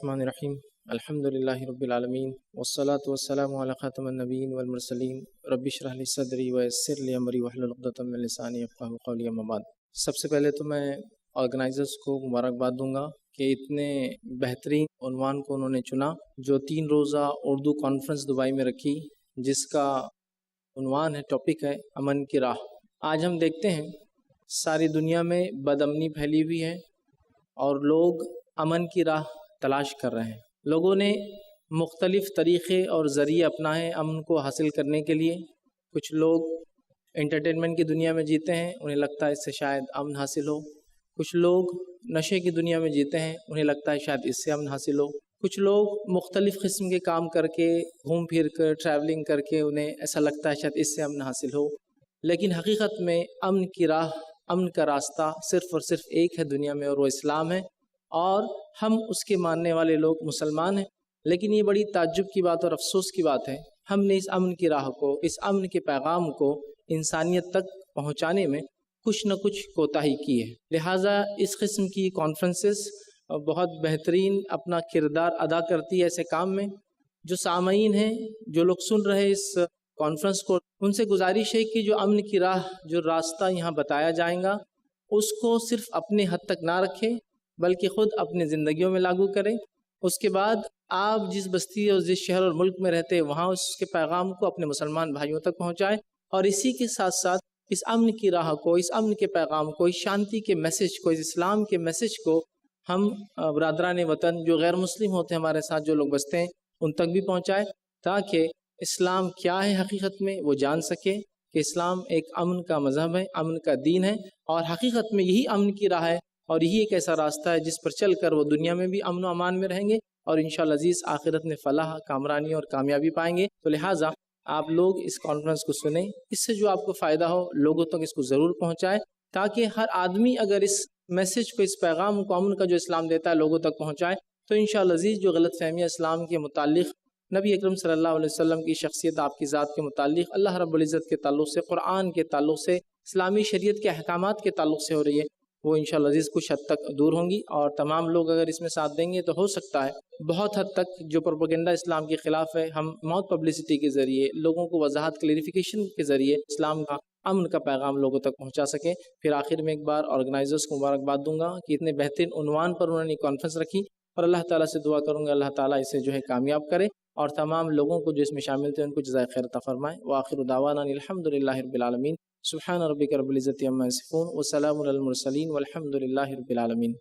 الرحمن الرحیم الحمد للہ رب العالمین والصلاة والسلام علی خاتم النبیین والمرسلین رب اشرح لی صدری ویسر لی امری واحلل عقدۃ من لسانی یفقہوا قولی اما بعد۔ سب سے پہلے تو میں آرگنائزرز کو مبارکباد دوں گا کہ اتنے بہترین عنوان کو انہوں نے چنا، جو 3 روزہ اردو کانفرنس دبئی میں رکھی، جس کا عنوان ہے، ٹاپک ہے امن کی راہ۔ آج ہم دیکھتے ہیں ساری دنیا میں بد امنی پھیلی ہوئی ہے اور لوگ امن کی راہ تلاش کر رہے ہیں۔ لوگوں نے مختلف طریقے اور ذریعے اپنائے امن کو حاصل کرنے کے لیے۔ کچھ لوگ انٹرٹینمنٹ کی دنیا میں جیتے ہیں، انہیں لگتا ہے اس سے شاید امن حاصل ہو۔ کچھ لوگ نشے کی دنیا میں جیتے ہیں، انہیں لگتا ہے شاید اس سے امن حاصل ہو۔ کچھ لوگ مختلف قسم کے کام کر کے، گھوم پھر کر، ٹریولنگ کر کے، انہیں ایسا لگتا ہے شاید اس سے امن حاصل ہو۔ لیکن حقیقت میں امن کی راہ، امن کا راستہ صرف اور صرف ایک ہے دنیا میں، اور وہ اسلام ہے، اور ہم اس کے ماننے والے لوگ مسلمان ہیں۔ لیکن یہ بڑی تعجب کی بات اور افسوس کی بات ہے، ہم نے اس امن کی راہ کو، اس امن کے پیغام کو انسانیت تک پہنچانے میں کچھ نہ کچھ کوتاہی کی ہے۔ لہٰذا اس قسم کی کانفرنسز بہت بہترین اپنا کردار ادا کرتی ہے ایسے کام میں۔ جو سامعین ہیں، جو لوگ سن رہے اس کانفرنس کو، ان سے گزارش ہے کہ جو امن کی راہ، جو راستہ یہاں بتایا جائے گا، اس کو صرف اپنے حد تک نہ رکھیں، بلکہ خود اپنی زندگیوں میں لاگو کریں۔ اس کے بعد آپ جس بستی اور جس شہر اور ملک میں رہتے ہیں، وہاں اس کے پیغام کو اپنے مسلمان بھائیوں تک پہنچائیں، اور اسی کے ساتھ ساتھ اس امن کی راہ کو، اس امن کے پیغام کو، اس شانتی کے میسج کو، اس اسلام کے میسج کو ہم برادران وطن جو غیر مسلم ہوتے ہیں، ہمارے ساتھ جو لوگ بستے ہیں، ان تک بھی پہنچائیں، تاکہ اسلام کیا ہے حقیقت میں وہ جان سکے کہ اسلام ایک امن کا مذہب ہے، امن کا دین ہے، اور حقیقت میں یہی امن کی راہ ہے، اور یہی ایک ایسا راستہ ہے جس پر چل کر وہ دنیا میں بھی امن و امان میں رہیں گے، اور انشاءاللہ عزیز آخرت میں فلاح، کامرانی اور کامیابی پائیں گے۔ تو لہٰذا آپ لوگ اس کانفرنس کو سنیں، اس سے جو آپ کو فائدہ ہو لوگوں تک اس کو ضرور پہنچائیں، تاکہ ہر آدمی اگر اس میسج کو، اس پیغام کو، امن کا جو اسلام دیتا ہے، لوگوں تک پہنچائے، تو انشاءاللہ عزیز جو غلط فہمیاں اسلام کے متعلق، نبی اکرم صلی اللہ علیہ وسلم کی شخصیت، آپ کی ذات کے متعلق، اللہ رب العزت کے تعلق سے، قرآن کے تعلق سے، اسلامی شریعت کے احکامات کے تعلق سے ہو رہی ہے، وہ انشاءاللہ عزیز کچھ حد تک دور ہوں گی۔ اور تمام لوگ اگر اس میں ساتھ دیں گے تو ہو سکتا ہے بہت حد تک جو پروپیگنڈا اسلام کے خلاف ہے، ہم ماؤتھ پبلسٹی کے ذریعے، لوگوں کو وضاحت، کلیریفیکیشن کے ذریعے اسلام کا، امن کا پیغام لوگوں تک پہنچا سکیں۔ پھر آخر میں ایک بار آرگنائزرز کو مبارکباد دوں گا کہ اتنے بہترین عنوان پر انہوں نے کانفرنس رکھی، اور اللہ تعالیٰ سے دعا کروں گا اللہ تعالیٰ اسے جو ہے کامیاب کرے، اور تمام لوگوں کو جو اس میں شامل تھے ان کو جزائے خیر عطا فرمائے۔ وآخر دعوانا الحمد للہ رب العالمین۔ سبحان ربک رب العزت عما یصفون وسلام علی المرسلین والحمد للہ رب العالمین۔